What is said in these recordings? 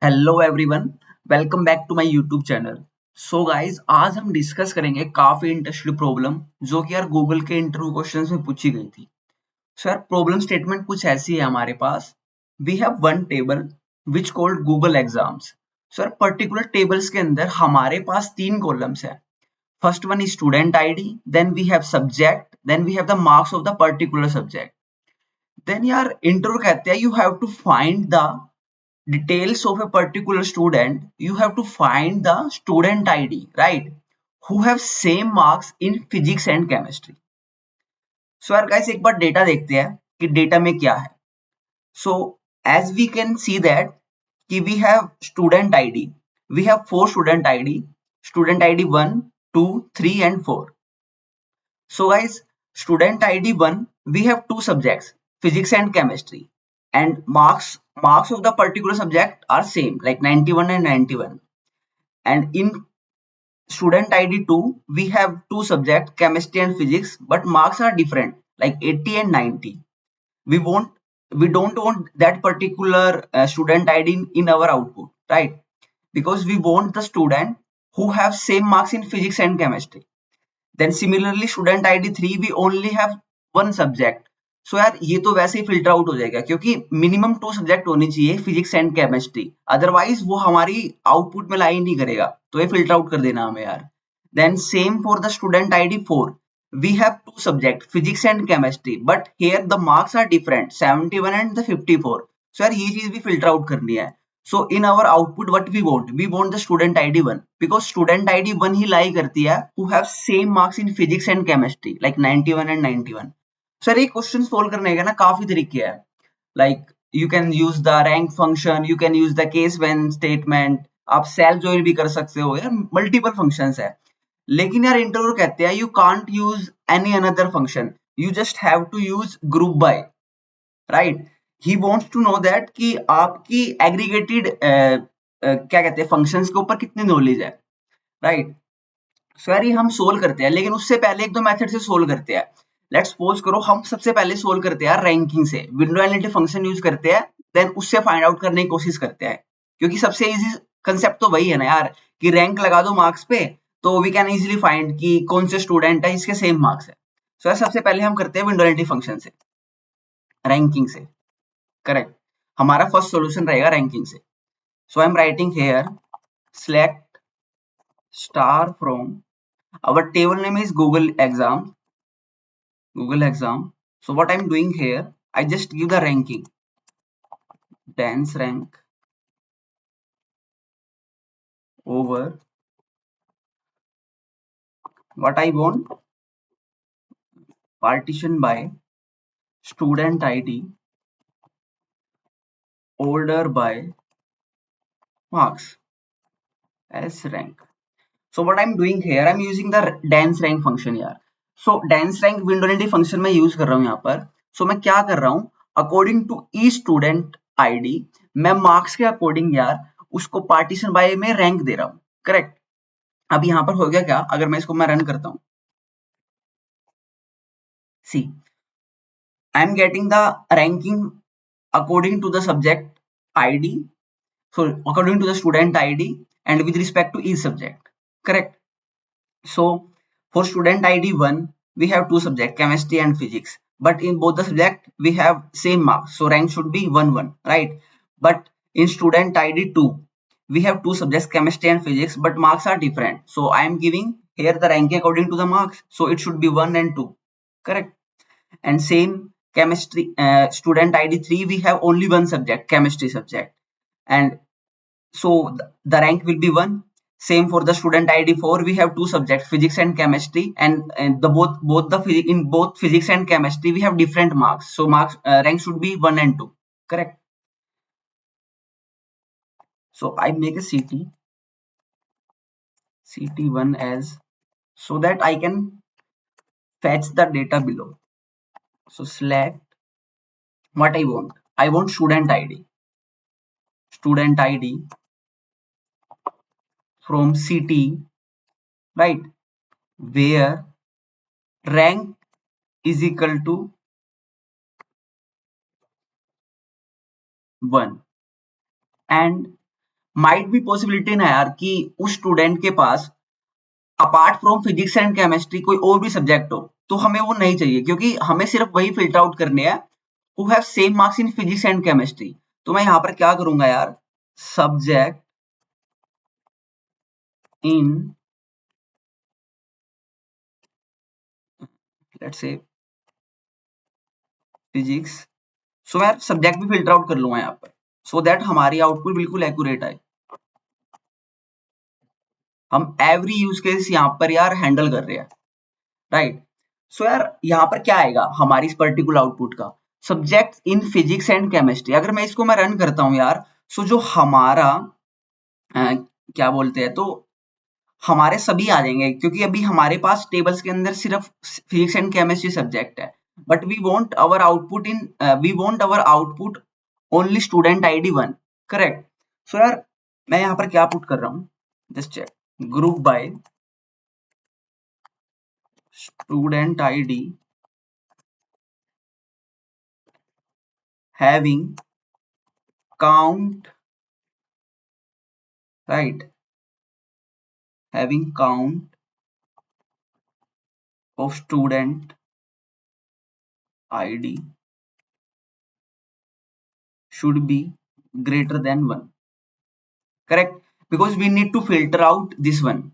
Hello everyone, welcome back to my YouTube channel. So guys, आज हम discuss करेंगे काफी इंटरेस्टिंग प्रॉब्लम जो कि यार गूगल के इंटरव्यू क्वेश्चंस में पूछी गई थी। सो यार प्रॉब्लम स्टेटमेंट कुछ ऐसी है हमारे पास। We have one table which called Google exams. So यार पर्टिकुलर टेबल्स के अंदर हमारे पास तीन कॉलम्स है। First one is student ID, then we have subject, then we have the marks of the particular subject. Then यार interview कहते हैं you have to find the details of a particular student. You have to find the student id, right, who have same marks in physics and chemistry. So यार guys, एक बार data देखते हैं कि data में क्या है. So as we can see that कि we have student id, we have four student id, student id 1, 2, 3 and 4. So guys, student ID 1, we have two subjects, physics and chemistry, and marks of the particular subject are same, like 91 and 91. And in student ID 2, we have two subjects, chemistry and physics, but marks are different, like 80 and 90. We won't we don't want that particular student ID in our output, right? Because we want the student who have same marks in physics and chemistry. Then similarly student ID 3 we only have one subject. So यार ये तो वैसे ही filter out हो जाएगा क्योंकि minimum to subject होनी चाहिए, physics and chemistry, otherwise वो हमारी आउटपुट में लाई नहीं करेगा, तो ये फिल्टर आउट कर देना हमें यार। Then same for the student ID 4, we have two subject, physics and chemistry, but here the marks are different, 71 and the 54। So यार ये चीज भी फिल्टर आउट करनी है। So in our output, what we want the student ID 1, because student ID 1 ही लाई करती है who have same marks in physics and chemistry, like 91 and 91. Sir ये question solve करने का ना काफी तरीके हैं, like you can use the rank function, you can use the case when statement, आप सेल्फ ज्वाइन भी कर सकते हो यार, मल्टीपल फंक्शंस है। लेकिन यार इंटरव्यू कहते हैं you can't use any another function, you just have to use group by, right. He wants to know that कि आपकी एग्रीगेटेड क्या कहते हैं फंक्शंस के ऊपर कितनी नॉलेज है, राइट। सो यार ये हम सोल्व करते हैं, लेकिन उससे पहले एक दो मेथड से सोल्व करते हैं। लेट्स सपोज करो हम सबसे पहले सोल्व करते हैं रैंकिंग से, विंडो एनालिटिक फंक्शन यूज करते हैं, देन उससे फाइंड आउट करने की कोशिश करते हैं, क्योंकि सबसे इजी कंसेप्ट तो वही है ना यार कि रैंक लगा दो मार्क्स पे, तो वी कैन इजीली फाइंड कि कौन से स्टूडेंट है इसके सेम मार्क्स है। सो यार सबसे पहले हम करते हैं विंडो एनालिटिक फंक्शन से, रैंकिंग से, करेक्ट। हमारा फर्स्ट सॉल्यूशन रहेगा रैंकिंग से। So I am writing here select star from our table name is google exam. So what I'm doing here, I just give the ranking, dense rank over what I want, partition by student id, order by marks as rank. So what I'm doing here, I'm using the dense rank function यार। So dense rank विंडोलिटी function में use कर रहा हूँ यहाँ पर। So मैं क्या कर रहा हूँ, अकॉर्डिंग टू ई स्टूडेंट आईडी, मैं मार्क्स के अकॉर्डिंग यार उसको पार्टीशन बाय में रैंक दे रहा हूँ, करेक्ट। अब यहाँ पर हो गया क्या, अगर मैं इसको मैं रन करता हूँ, see I am getting the ranking according to the subject id, so according to the student id and with respect to each subject, correct. So for student ID 1, we have two subjects, chemistry and physics. But in both the subject, we have same marks. So rank should be 1 1, right? But in student ID 2, we have two subjects, chemistry and physics, but marks are different. So I am giving here the ranking according to the marks. So it should be 1 and 2, correct? And same chemistry, student ID 3, we have only one subject, chemistry subject. And so the rank will be 1. Same for the student ID 4, we have two subjects, physics and chemistry, and the both the in both physics and chemistry we have different marks. So marks rank should be 1 and 2, correct. So I make a CT1 as, so that I can fetch the data below. So select what I want. I want student ID from CT, right, where rank is equal to 1 and might भी possibility ना यार कि उस student के पास apart from physics and chemistry कोई और भी सब्जेक्ट हो, तो हमें वो नहीं चाहिए, क्योंकि हमें सिर्फ वही फिल्टर आउट करने हैं who have same marks in physics and chemistry. तो मैं यहाँ पर क्या करूंगा यार, subject in let's say physics, so यार सब्जेक्ट भी फिल्टर आउट कर लूंगा यहाँ पर, सो दैट हमारी आउटपुट बिल्कुल एक्यूरेट आए। हम एवरी यूज केस यहाँ पर यार हैंडल कर रहे हैं, राइट। सो यार यहाँ पर क्या आएगा हमारी इस पर्टिकुलर आउटपुट का, subject in physics and chemistry. अगर मैं इसको मैं रन करता हूँ यार, सो जो हमारा क्या बोलते हैं, तो हमारे सभी आ जाएंगे, क्योंकि अभी हमारे पास टेबल्स के अंदर सिर्फ फिजिक्स एंड केमिस्ट्री सब्जेक्ट है, but we want our output in we want our output only student ID 1, correct. So यार मैं यहाँ पर क्या पुट कर रहा हूँ, just check, group by student ID having count, right, having count of student id should be greater than 1, correct, because we need to filter out this one.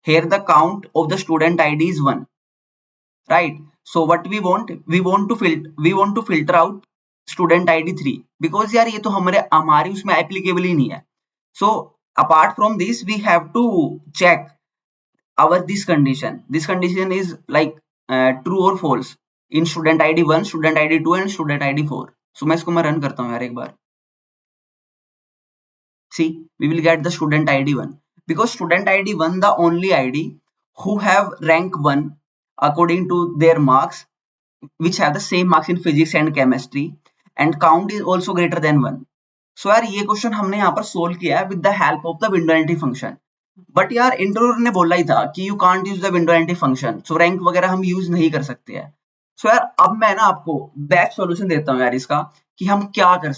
Here the count of the student id is 1, right. So what we want to filter out student id 3, because यार ये तो हमारे उसमें applicable ही नहीं है। So apart from this we have to check our this condition is like true or false in student id 1, student id 2 and student id 4। so मैं इसको मैं रन करता हूँ यार एक बार, see we will get the student id 1, because student id 1 the only id who have rank 1 according to their marks, which have the same marks in physics and chemistry, and count is also greater than 1। so यार ये question हमने यहाँ पर solve किया है with the help of the window entry function, but यार interviewer ने बोला ही था कि you can't use the window entry function, so rank वगैरह हम यूज नहीं कर सकते हैं। सो यार अब मैं ना आपको बेस्ट सॉल्यूशन देता हूँ यार इसका, कि हम क्या कर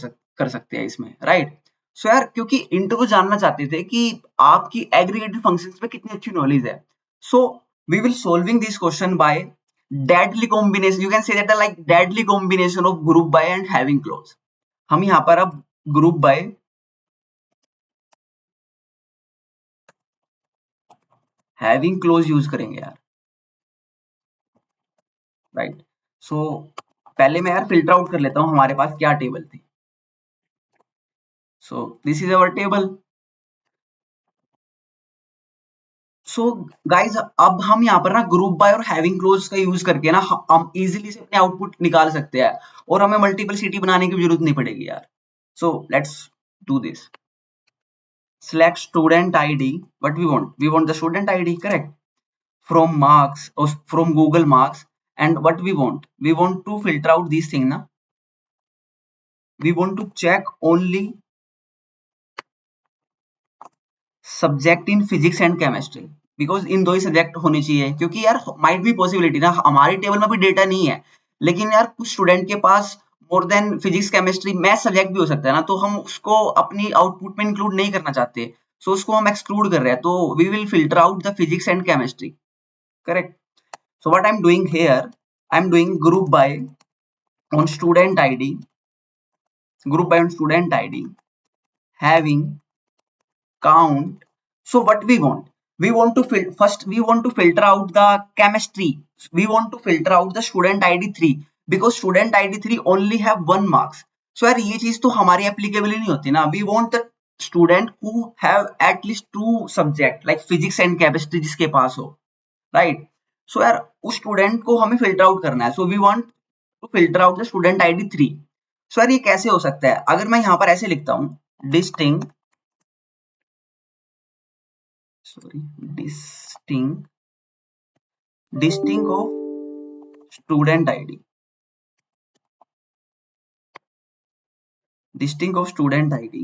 सकते हैं इसमें, राइट। सो यार क्योंकि इंटरव्यू जानना चाहते थे कि आपकी एग्रीगेटेड फंक्शंस पे कितनी अच्छी नॉलेज है, so we will solving this question by deadly combination, you can say that like deadly combination of group by and having clause। हम यहाँ पर अब group by having close use करेंगे यार, राइट। सो पहले मैं यार फिल्टर आउट कर लेता हूँ हमारे पास क्या टेबल थी। So this is our table. So guys अब हम यहाँ पर ना ग्रुप बाय और हैविंग क्लोज का यूज करके ना हम इजीली से अपने आउटपुट निकाल सकते हैं, और हमें मल्टीपलिसिटी बनाने की जरूरत नहीं पड़ेगी यार। So let's do this, select student id, what we want the student id, correct, from marks or from google marks, and what we want to filter out these things na, we want to check only subject in physics and chemistry, because in दो ही subject होने चाहिए, क्योंकि यार might भी possibility ना हमारी table में भी डेटा नहीं है, लेकिन यार कुछ स्टूडेंट के पास more than physics chemistry math subject भी हो सकता है ना, तो हम उसको अपनी आउटपुट में इंक्लूड नहीं करना चाहते, सो उसको हम एक्सक्लूड कर रहे हैं, तो we will filter out the physics and chemistry, correct. So what I am doing here, I am doing group by on student ID, group by on student ID having count. So what we want to first we want to filter out the chemistry, we want to filter out the student id 3, because student id 3 only have 1 marks। so यार ये चीज तो हमारी applicable ही नहीं होती ना, we want the student who have at least 2 subject like physics and chemistry जिसके पास हो, right। so यार उस स्टूडेंट को हमें फिल्टर आउट करना है, so we want to filter out the student id 3। so यार ये कैसे हो सकता है, अगर मैं यहाँ पर ऐसे लिखता हूँ distinct distinct of student id, distinct of student id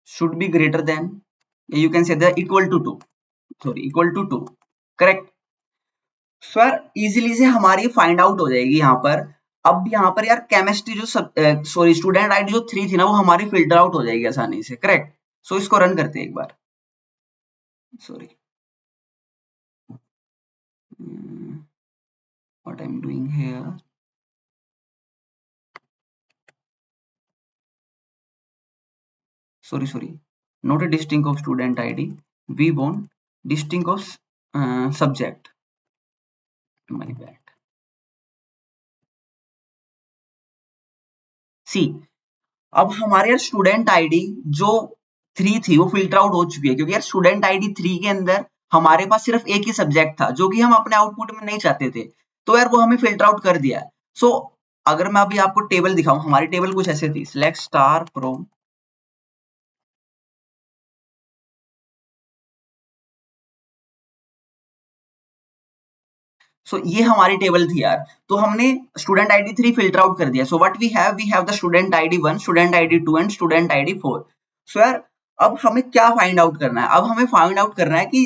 should be greater than, you can say the equal to 2, sorry equal to 2, correct। Sir easily से हमारी फाइंड आउट हो जाएगी यहाँ पर अब यहाँ पर यार केमिस्ट्री जो सॉरी स्टूडेंट आईडी जो 3 थी ना वो हमारी फिल्टर आउट हो जाएगी आसानी से, करेक्ट। सो इसको रन करते हैं एक बार, sorry what I am doing here, sorry, not a distinct of student id, we want distinct of subject, my bad। सी, अब हमारे यार स्टूडेंट आईडी जो 3 थी वो फिल्टर आउट हो चुकी है, क्योंकि यार स्टूडेंट आईडी 3 के अंदर हमारे पास सिर्फ एक ही सब्जेक्ट था जो कि हम अपने आउटपुट में नहीं चाहते थे, तो यार वो हमें फिल्टर आउट कर दिया। सो अगर मैं अभी आपको टेबल दिखाऊं, हमारी टेबल कुछ ऐसे थी, सिलेक्ट स्टार प्रो, सो ये हमारी टेबल थी यार। तो हमने स्टूडेंट आईडी 3 फिल्टर आउट कर दिया। So what we have the student ID 1, student ID 2 and student ID 4। So यार अब हमें क्या फाइंड आउट करना है, अब हमें फाइंड आउट करना है कि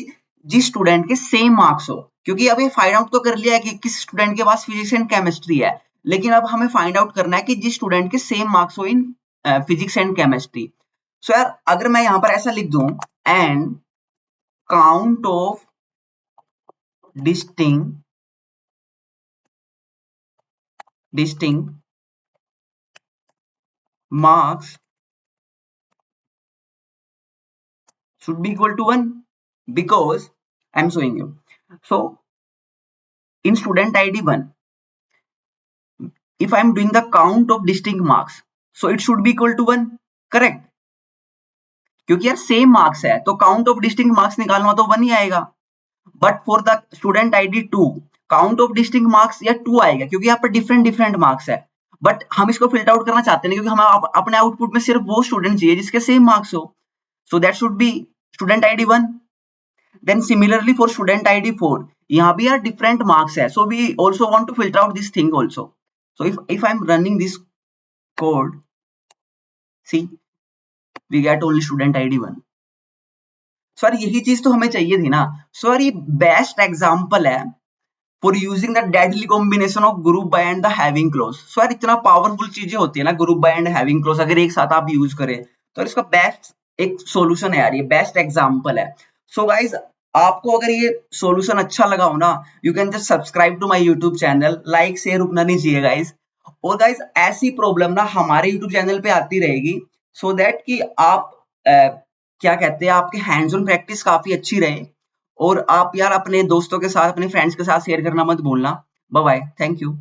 जिस स्टूडेंट के सेम मार्क्स हो, क्योंकि अब ये फाइंड आउट तो कर लिया है कि किस स्टूडेंट के पास फिजिक्स एंड केमिस्ट्री है, लेकिन अब हमें फाइंड आउट करना है कि जिस स्टूडेंट के सेम मार्क्स हो इन फिजिक्स एंड केमिस्ट्री। सो यार अगर मैं यहाँ पर ऐसा लिख दूं, and count of distinct marks should be equal to 1, because I'm showing you. So in student ID 1, if I'm doing the count of distinct marks, so it should be equal to 1, correct। क्योंकि यार same marks है तो count of distinct marks निकालना तो 1 ही आएगा। But for the student ID 2, count of distinct marks या 2 आएगा, क्योंकि यहाँ पर डिफरेंट मार्क्स है। बट हम इसको फिल्टर आउट करना चाहते नहीं, क्योंकि हमें अपने आउटपुट में सिर्फ वो स्टूडेंट चाहिए जिसके सेम मार्क्स हो। So that should be student ID 1। Then similarly for student ID 4, यहाँ भी यार different marks है, so we also want to filter out this thing also। So if I'm running this code, see we get only student ID 1। Sir यही चीज तो हमें चाहिए थी ना। सर ये बेस्ट एग्जांपल है for using the deadly combination of group by and the having clause. Sir इतना पावरफुल चीजें होती है ना group by and having clause, अगर एक साथ आप यूज करें तो इसका बेस्ट एक सॉल्यूशन है यार, ये बेस्ट एग्जांपल है। सो गाइज आपको अगर ये सॉल्यूशन अच्छा लगा हो ना, you can just subscribe to my YouTube channel, like share रुकना नहीं चाहिए गाइज। और गाइज ऐसी प्रॉब्लम ना हमारे यूट्यूब चैनल पे आती रहेगी, सो दैट कि आप क्या कहते हैं आपके हैंड्स ऑन प्रैक्टिस काफी अच्छी रहे, और आप यार अपने दोस्तों के साथ अपने फ्रेंड्स के साथ शेयर करना मत भूलना। Bye bye, thank you.